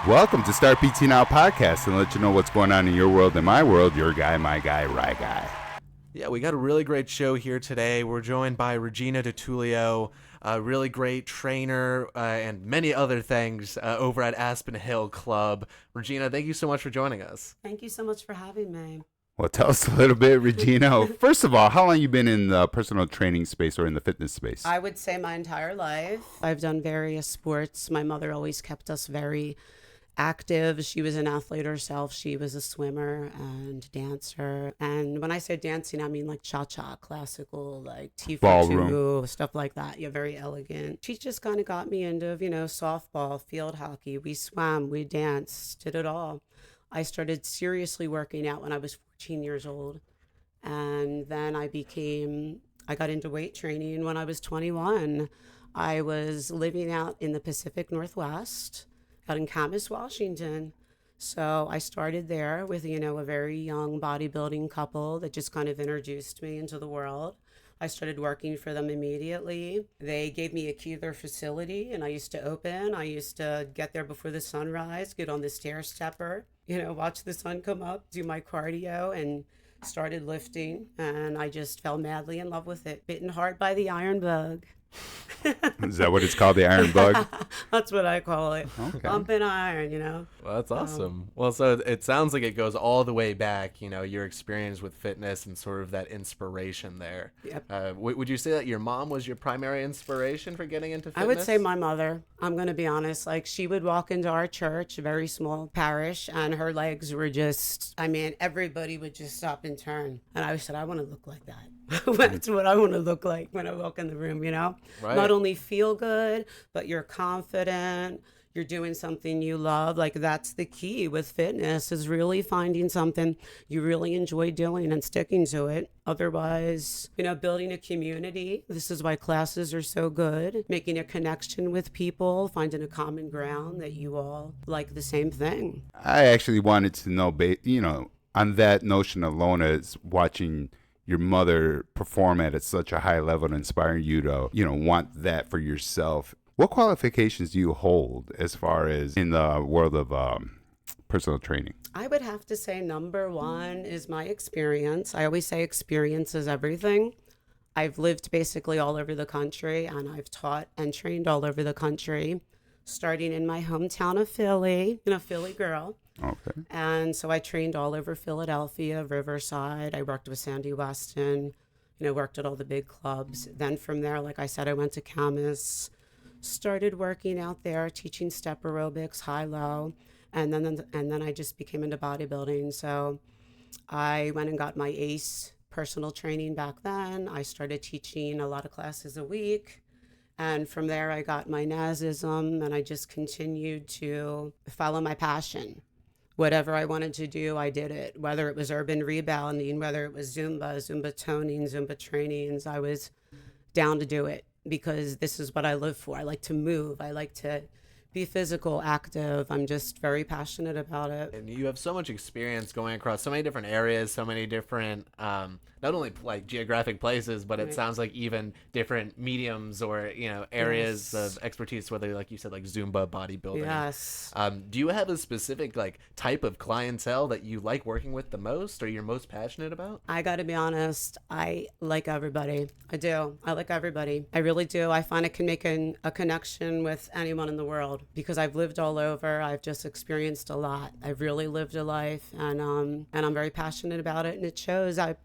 Welcome to Start PT Now podcast and let you know what's going on in your world and my world. Your guy, my guy, right guy. Yeah, we got a really great show here today. We're joined by Regina DiTullio, a really great trainer and many other things over at Aspen Hill Club. Regina, thank you so much for joining us. Thank you so much for having me. Well, tell us a little bit, Regina. First of all, how long you been in the personal training space or in the fitness space? I would say my entire life. I've done various sports. My mother always kept us very active. She was an athlete herself. She was a swimmer and dancer. And when I say dancing, I mean like cha-cha, classical, like T42, stuff like that. Yeah, very elegant. She just kind of got me into, softball, field hockey. We swam, we danced, did it all. I started seriously working out when I was 14 years old. And then I got into weight training when I was 21. I was living out in the Pacific Northwest, out in Camas, Washington. So I started there with, a very young bodybuilding couple that just kind of introduced me into the world. I started working for them immediately. They gave me a key to their facility and I used to open. I used to get there before the sunrise, get on the stair stepper, watch the sun come up, do my cardio, and started lifting. And I just fell madly in love with it. Bitten hard by the iron bug. Is that what it's called, the iron bug? That's what I call it. Okay. Bumping iron, Well, that's awesome. Well, so it sounds like it goes all the way back, your experience with fitness and sort of that inspiration there. Yep. Would you say that your mom was your primary inspiration for getting into fitness? I would say my mother. I'm going to be honest. Like, she would walk into our church, a very small parish, and her legs were just, everybody would just stop and turn. And I said, I want to look like that. That's what I want to look like when I walk in the room, Right. Not only feel good, but you're confident. You're doing something you love. Like, that's the key with fitness, is really finding something you really enjoy doing and sticking to it. Otherwise, building a community. This is why classes are so good. Making a connection with people, finding a common ground that you all like the same thing. I actually wanted to know, on that notion alone, as watching your mother perform at such a high level and inspiring you to, want that for yourself. What qualifications do you hold as far as in the world of personal training? I would have to say number one is my experience. I always say experience is everything. I've lived basically all over the country, and I've taught and trained all over the country, starting in my hometown of Philly, Philly girl. Okay. And so I trained all over Philadelphia, Riverside. I worked with Sandy Weston, worked at all the big clubs. Then from there, like I said, I went to Camas, started working out there, teaching step aerobics, high-low. And then I just became into bodybuilding. So I went and got my ACE personal training back then. I started teaching a lot of classes a week. And from there, I got my NASism, and I just continued to follow my passion. Whatever I wanted to do, I did it. Whether it was urban rebounding, whether it was Zumba toning, Zumba trainings, I was down to do it because this is what I live for. I like to move. I like to be physical, active. I'm just very passionate about it. And you have so much experience going across so many different areas, so many different, not only like geographic places, but it sounds like even different mediums or, areas of expertise, whether like you said, like Zumba, bodybuilding. Yes. Do you have a specific like type of clientele that you like working with the most or you're most passionate about? I got to be honest. I like everybody. I do. I like everybody. I really do. I find I can make a connection with anyone in the world because I've lived all over. I've just experienced a lot. I've really lived a life, and I'm very passionate about it, and it shows. I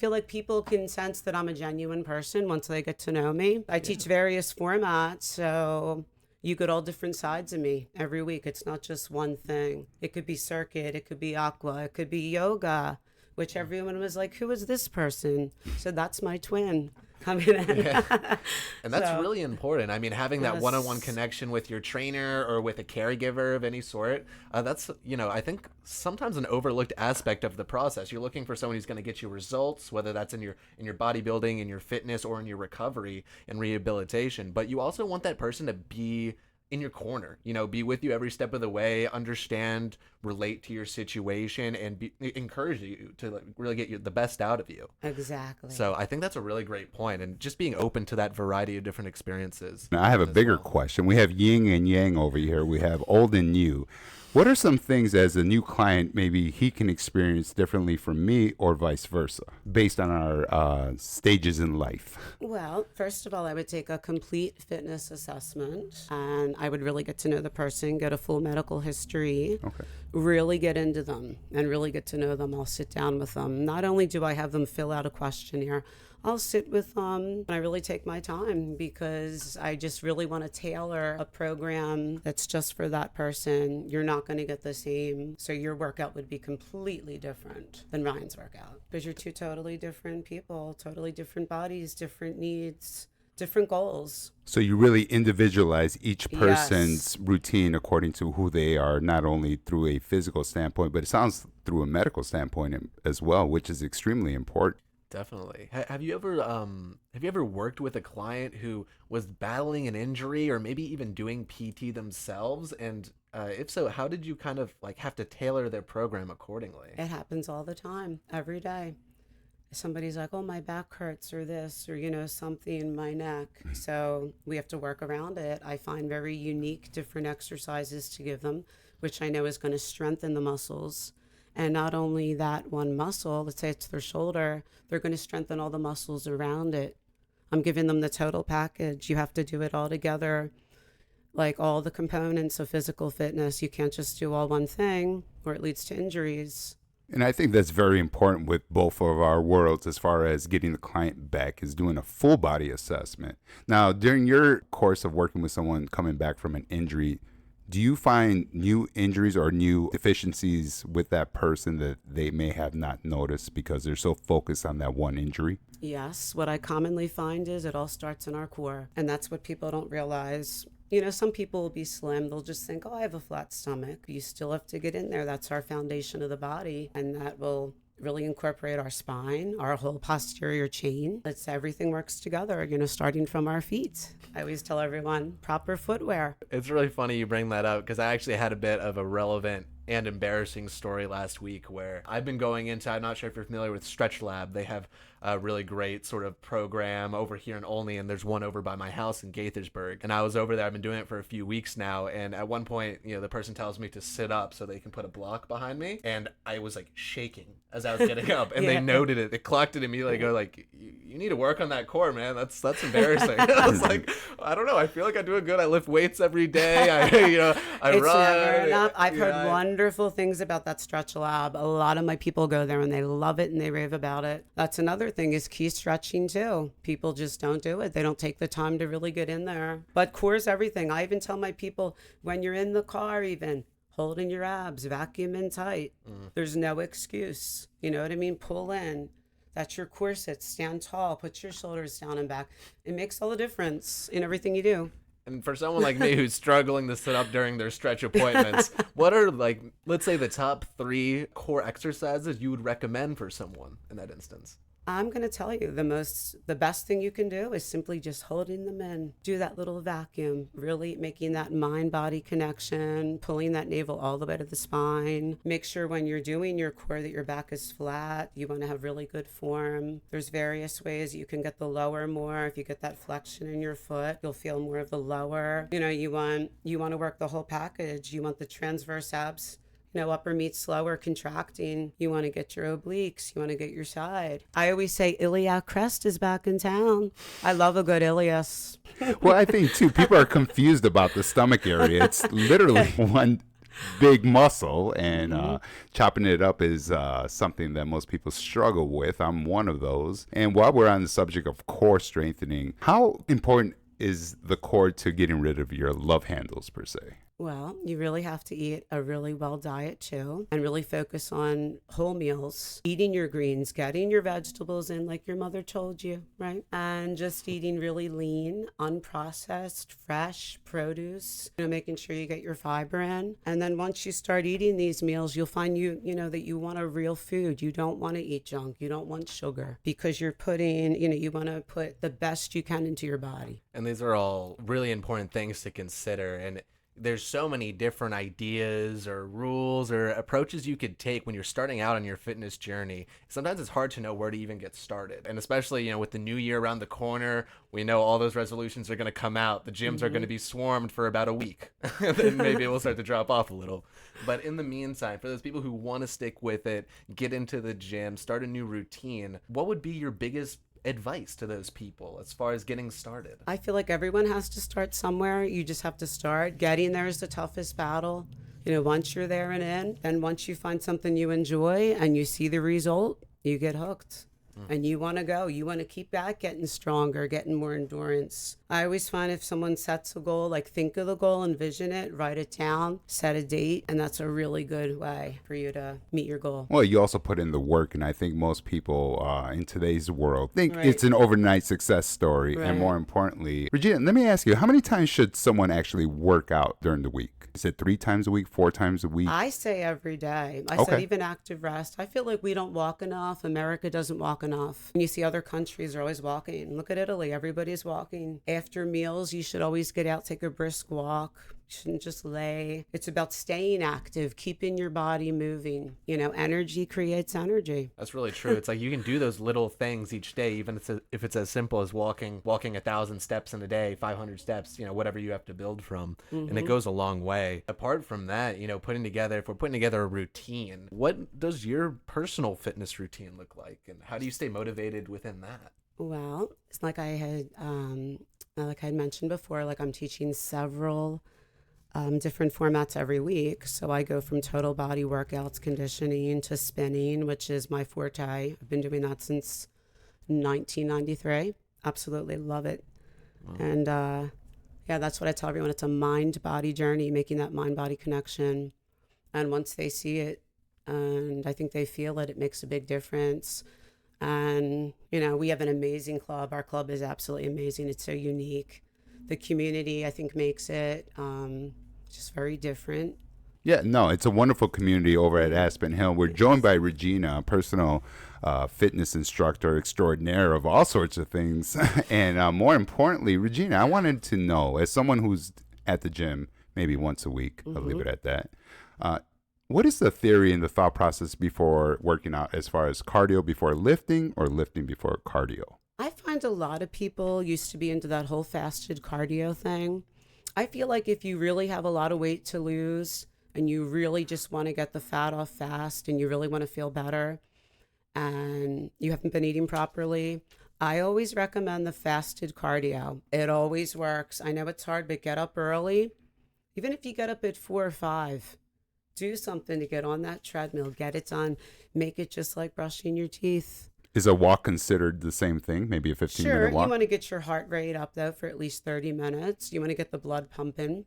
feel like people can sense that I'm a genuine person once they get to know me. I teach various formats, so you get all different sides of me every week. It's not just one thing. It could be circuit, it could be aqua, it could be yoga, which everyone was like, who is this person? So that's my twin coming in. Yeah. And that's really important. I mean, having that one-on-one connection with your trainer or with a caregiver of any sort, that's, I think sometimes an overlooked aspect of the process. You're looking for someone who's going to get you results, whether that's in your bodybuilding, in your fitness, or in your recovery and rehabilitation. But you also want that person to be in your corner, be with you every step of the way, understand, relate to your situation, and encourage you to really get the best out of you. Exactly. So I think that's a really great point, and just being open to that variety of different experiences. Now, I have a bigger question. We have yin and yang over here. We have old and new. What are some things as a new client maybe he can experience differently from me or vice versa based on our stages in life? Well, first of all, I would take a complete fitness assessment and I would really get to know the person, get a full medical history, Okay. really get into them and really get to know them. I'll sit down with them. Not only do I have them fill out a questionnaire, I'll sit with them and I really take my time because I just really want to tailor a program that's just for that person. You're not going to get the same. So your workout would be completely different than Ryan's workout because you're two totally different people, totally different bodies, different needs, different goals. So you really individualize each person's Yes. routine according to who they are, not only through a physical standpoint, but it sounds through a medical standpoint as well, which is extremely important. Definitely. Have you ever worked with a client who was battling an injury or maybe even doing PT themselves? And if so, how did you kind of like have to tailor their program accordingly? It happens all the time, every day. Somebody's like, oh, my back hurts or this or, something in my neck. So we have to work around it. I find very unique, different exercises to give them, which I know is going to strengthen the muscles. And not only that one muscle, let's say it's their shoulder, they're going to strengthen all the muscles around it. I'm giving them the total package. You have to do it all together, like all the components of physical fitness. You can't just do all one thing or it leads to injuries. And I think that's very important with both of our worlds as far as getting the client back is doing a full body assessment. Now, during your course of working with someone coming back from an injury, do you find new injuries or new deficiencies with that person that they may have not noticed because they're so focused on that one injury? Yes, what I commonly find is it all starts in our core. And that's what people don't realize. Some people will be slim. They'll just think, oh, I have a flat stomach. You still have to get in there. That's our foundation of the body. And that will really incorporate our spine, our whole posterior chain. It's everything works together, starting from our feet. I always tell everyone, proper footwear. It's really funny you bring that up because I actually had a bit of a relevant and embarrassing story last week where I've been going into, I'm not sure if you're familiar with Stretch Lab. They have a really great sort of program over here in Olney, and there's one over by my house in Gaithersburg. And I was over there, I've been doing it for a few weeks now, and at one point, the person tells me to sit up so they can put a block behind me, and I was like shaking as I was getting up, and they noted it. They clocked it immediately. Go like, you need to work on that core, man. That's embarrassing. I was like, I don't know. I feel like I'm doing good. I lift weights every day. I It's run. never enough. I've heard wonderful things about that Stretch Lab. A lot of my people go there and they love it and they rave about it. That's another thing is key stretching too. People just don't do it. They don't take the time to really get in there. But core is everything. I even tell my people when you're in the car even, hold in your abs, vacuum in tight. There's no excuse. You know what I mean? Pull in. That's your core sit. Stand tall. Put your shoulders down and back. It makes all the difference in everything you do. And for someone like me who's struggling to sit up during their stretch appointments, what are let's say the top 3 core exercises you would recommend for someone in that instance? I'm going to tell you the best thing you can do is simply just holding them in. Do that little vacuum, really making that mind-body connection, pulling that navel all the way to the spine. Make sure when you're doing your core that your back is flat. You want to have really good form. There's various ways you can get the lower more. If you get that flexion in your foot, you'll feel more of the lower. You want to work the whole package. You want the transverse abs. Upper meets lower contracting. You want to get your obliques. You want to get your side. I always say iliac crest is back in town. I love a good ilias. Well, I think, too, people are confused about the stomach area. It's literally one big muscle, and chopping it up is something that most people struggle with. I'm one of those. And while we're on the subject of core strengthening, how important is the core to getting rid of your love handles, per se? Well, you really have to eat a really well diet too and really focus on whole meals, eating your greens, getting your vegetables in like your mother told you, right? And just eating really lean, unprocessed, fresh produce, making sure you get your fiber in. And then once you start eating these meals, you'll find that you want a real food. You don't want to eat junk. You don't want sugar because you're putting, you want to put the best you can into your body. And these are all really important things to consider. And there's so many different ideas or rules or approaches you could take when you're starting out on your fitness journey. Sometimes it's hard to know where to even get started. And especially, with the new year around the corner, we know all those resolutions are going to come out. The gyms are going to be swarmed for about a week. Then maybe it will start to drop off a little. But in the meantime, for those people who want to stick with it, get into the gym, start a new routine, what would be your biggest advice to those people as far as getting started? I feel like everyone has to start somewhere. You just have to start. Getting there is the toughest battle. Once you're there and in, then once you find something you enjoy and you see the result, you get hooked. And you want to go. You want to keep that getting stronger, getting more endurance. I always find if someone sets a goal, like think of the goal, envision it, write it down, set a date, and that's a really good way for you to meet your goal. Well, you also put in the work, and I think most people in today's world think Right. it's an overnight success story. Right. And more importantly, Regina, let me ask you, how many times should someone actually work out during the week? Is it 3 times a week, 4 times a week? I say every day. I Okay. said even active rest. I feel like we don't walk enough. America doesn't walk enough. And you see other countries are always walking. Look at Italy. Everybody's walking. After meals, you should always get out, take a brisk walk. You shouldn't just lay. It's about staying active, keeping your body moving. Energy creates energy. That's really true. It's like you can do those little things each day, even if it's as simple as walking 1,000 steps in a day, 500 steps, whatever you have to build from. And it goes a long way. Apart from that, if we're putting together a routine, what does your personal fitness routine look like? And how do you stay motivated within that? Well, it's like I had mentioned before, like I'm teaching several different formats every week. So I go from total body workouts, conditioning to spinning, which is my forte. I've been doing that since 1993. Absolutely love it. Wow. And that's what I tell everyone. It's a mind-body journey, making that mind-body connection. And once they see it, and I think they feel it, it makes a big difference. And, we have an amazing club. Our club is absolutely amazing. It's so unique. The community, I think, makes it just very different. Yeah, no, it's a wonderful community over at Aspen Hill. We're joined by Regina, a personal fitness instructor extraordinaire of all sorts of things. And more importantly, Regina, I wanted to know, as someone who's at the gym maybe once a week, I'll leave it at that, what is the theory and the thought process before working out as far as cardio before lifting or lifting before cardio? I find a lot of people used to be into that whole fasted cardio thing. I feel like if you really have a lot of weight to lose and you really just want to get the fat off fast and you really want to feel better and you haven't been eating properly, I always recommend the fasted cardio. It always works. I know it's hard, but get up early. Even if you get up at 4 or 5, do something to get on that treadmill, get it done, make it just like brushing your teeth. Is a walk considered the same thing? Maybe a 15-minute walk? Sure, you want to get your heart rate up, though, for at least 30 minutes. You want to get the blood pumping.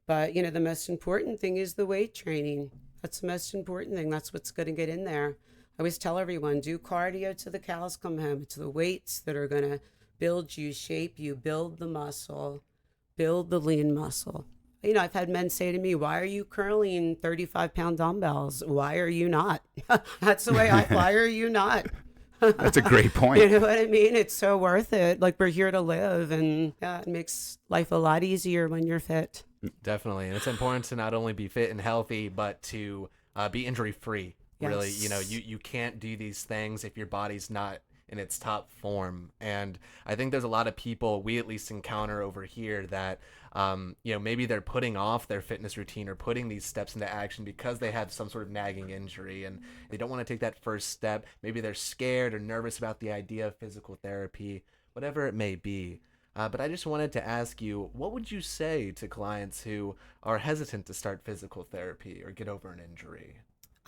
But, the most important thing is the weight training. That's the most important thing. That's what's going to get in there. I always tell everyone, do cardio till the cows come home. It's the weights that are going to build you, shape you, build the muscle, build the lean muscle. I've had men say to me, why are you curling 35-pound dumbbells? Why are you not? That's the way why are you not? That's a great point. You know what I mean? It's so worth it. Like, we're here to live, and it makes life a lot easier when you're fit. Definitely. And it's important to not only be fit and healthy, but to be injury-free. Yes. Really, you can't do these things if your body's not in its top form. And I think there's a lot of people we at least encounter over here that maybe they're putting off their fitness routine or putting these steps into action because they have some sort of nagging injury and they don't want to take that first step. Maybe they're scared or nervous about the idea of physical therapy, whatever it may be. But I just wanted to ask you, what would you say to clients who are hesitant to start physical therapy or get over an injury?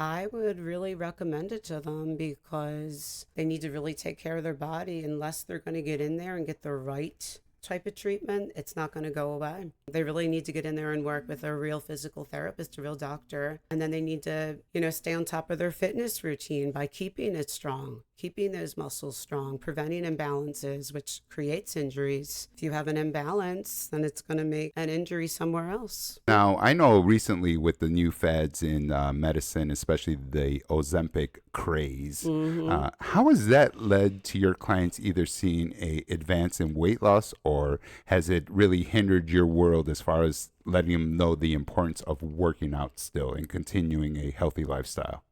I would really recommend it to them because they need to really take care of their body. Unless they're going to get in there and get the right type of treatment, it's not going to go away. They really need to get in there and work with a real physical therapist, a real doctor. And then they need to, stay on top of their fitness routine by keeping it strong, keeping those muscles strong, preventing imbalances, which creates injuries. If you have an imbalance, then it's going to make an injury somewhere else. Now, I know recently with the new fads in medicine, especially the Ozempic craze, how has that led to your clients either seeing a advance in weight loss or has it really hindered your world as far as letting them know the importance of working out still and continuing a healthy lifestyle?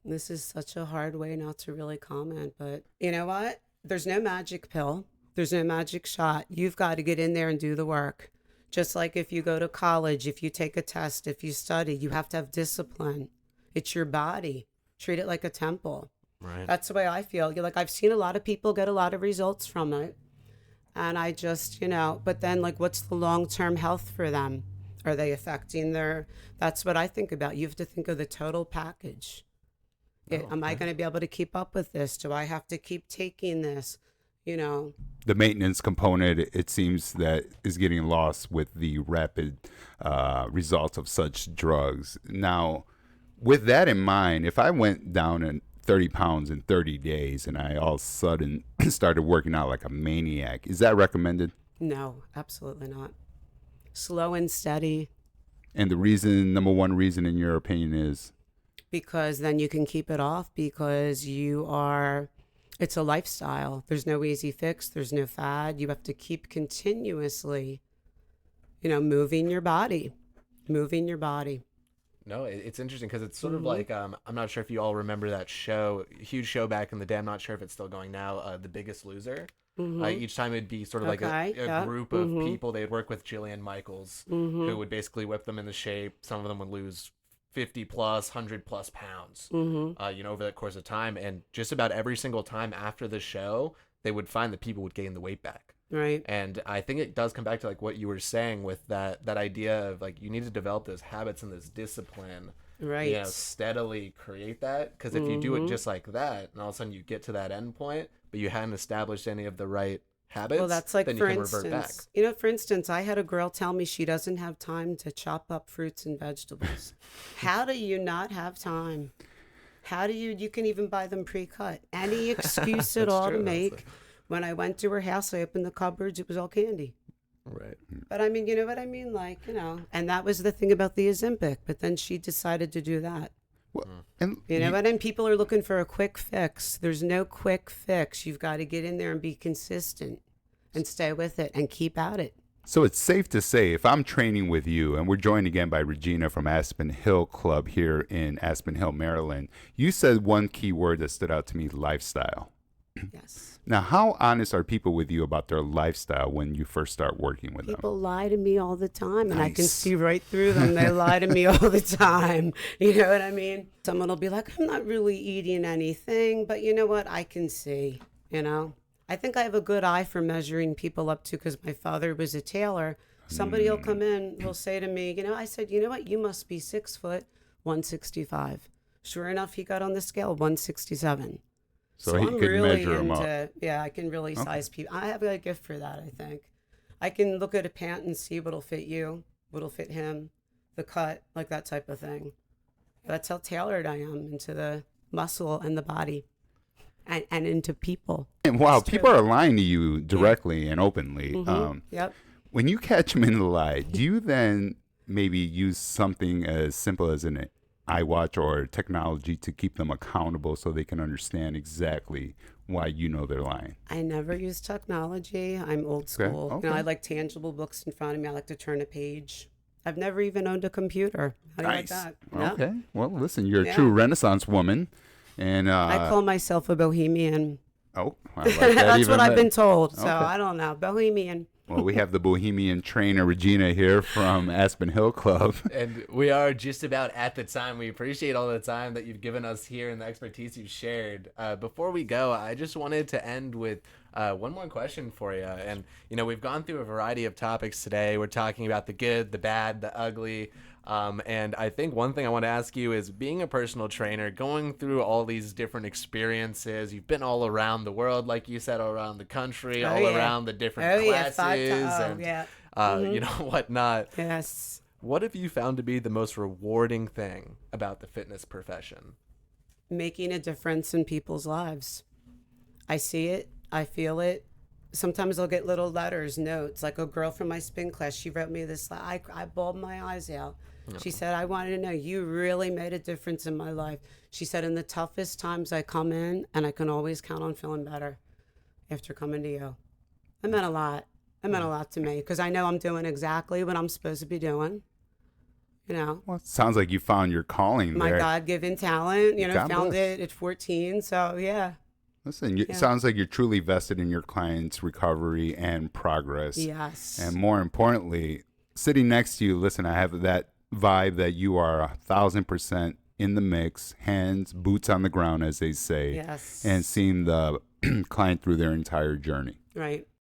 This is such a hard way not to really comment, but you know what? There's no magic pill. There's no magic shot. You've got to get in there and do the work. Just like if you go to college, if you take a test, if you study, you have to have discipline. It's your body. Treat it like a temple. Right. That's the way I feel. You're like, I've seen a lot of people get a lot of results from it. And I just, but then like, what's the long-term health for them? Are they affecting that's what I think about. You have to think of the total package. Am I going to be able to keep up with this? Do I have to keep taking this? The maintenance component, it seems that is getting lost with the rapid results of such drugs. Now, with that in mind, if I went down in 30 pounds in 30 days and I all of a sudden started working out like a maniac, is that recommended? No, absolutely not. Slow and steady. And the number one reason in your opinion is? Because then you can keep it off because it's a lifestyle. There's no easy fix. There's no fad. You have to keep continuously, moving your body. No, it's interesting because it's sort of like, I'm not sure if you all remember that show, huge show back in the day. I'm not sure if it's still going now, The Biggest Loser. Each time it'd be sort of like a group of people. They'd work with Jillian Michaels, who would basically whip them into shape. Some of them would lose 50 plus, 100 plus pounds, over the course of time. And just about every single time after the show, they would find that people would gain the weight back. Right. And I think it does come back to like what you were saying with that idea of like, you need to develop those habits and this discipline, right? Steadily create that. Because if you do it just like that, and all of a sudden you get to that end point, but you hadn't established any of the right habits, well, that's like, then for you can revert back. Instance, for instance, I had a girl tell me she doesn't have time to chop up fruits and vegetables. How do you not have time? How do you can even buy them pre-cut. Any excuse at all to make. When I went to her house, I opened the cupboards, it was all candy. Right. But I mean, you know what I mean? Like, and that was the thing about the Ozempic, but then she decided to do that. Well, and what? And people are looking for a quick fix. There's no quick fix. You've got to get in there and be consistent and stay with it and keep at it. So it's safe to say if I'm training with you, and we're joined again by Regina from Aspen Hill Club here in Aspen Hill, Maryland, you said one key word that stood out to me, lifestyle. Yes. Now, how honest are people with you about their lifestyle when you first start working with them? People lie to me all the time, and I can see right through them. They lie to me all the time. You know what I mean? Someone will be like, I'm not really eating anything, but you know what? I can see, I think I have a good eye for measuring people up to because my father was a tailor. Somebody will come in, he'll say to me, I said, you know what? You must be 6 foot, 165. Sure enough, he got on the scale, 167. So he I'm could really measure them up. Yeah, I can really size people. I have a gift for that, I think. I can look at a pant and see what'll fit you, what'll fit him, the cut, like that type of thing. That's how tailored I am into the muscle and the body and into people. And wow, people are lying to you directly and openly. Yep. When you catch them in the lie, do you then maybe use something as simple as an iWatch or technology to keep them accountable so they can understand exactly why they're lying? I never use technology. I'm old school. Okay. I like tangible books in front of me. I like to turn a page. I've never even owned a computer. How do you like that? Okay. Well, listen, you're a true Renaissance woman. And I call myself a bohemian. Oh, I like that. That's what I've been told. So I don't know. Bohemian. Well, we have the Bohemian trainer Regina here from Aspen Hill Club. And we are just about at the time. We appreciate all the time that you've given us here and the expertise you've shared. Before we go, I just wanted to end with one more question for you. And, we've gone through a variety of topics today. We're talking about the good, the bad, the ugly. And I think one thing I want to ask you is, being a personal trainer, going through all these different experiences, you've been all around the world, like you said, all around the country, around the different classes and whatnot. Yes. What have you found to be the most rewarding thing about the fitness profession? Making a difference in people's lives. I see it. I feel it. Sometimes I'll get little letters, notes, like a girl from my spin class. She wrote me this. I bawled my eyes out. She said, I wanted to know, you really made a difference in my life. She said, in the toughest times I come in and I can always count on feeling better after coming to you. That meant a lot. It meant a lot to me because I know I'm doing exactly what I'm supposed to be doing. You know, Well, it sounds like you found your calling my there. God-given talent, God found bless. it at 14. So yeah. Listen, it sounds like you're truly vested in your client's recovery and progress. Yes. And more importantly, sitting next to you, listen, I have that vibe that you are 1,000% in the mix, hands, boots on the ground, as they say, Yes. and seeing the client through their entire journey. Right.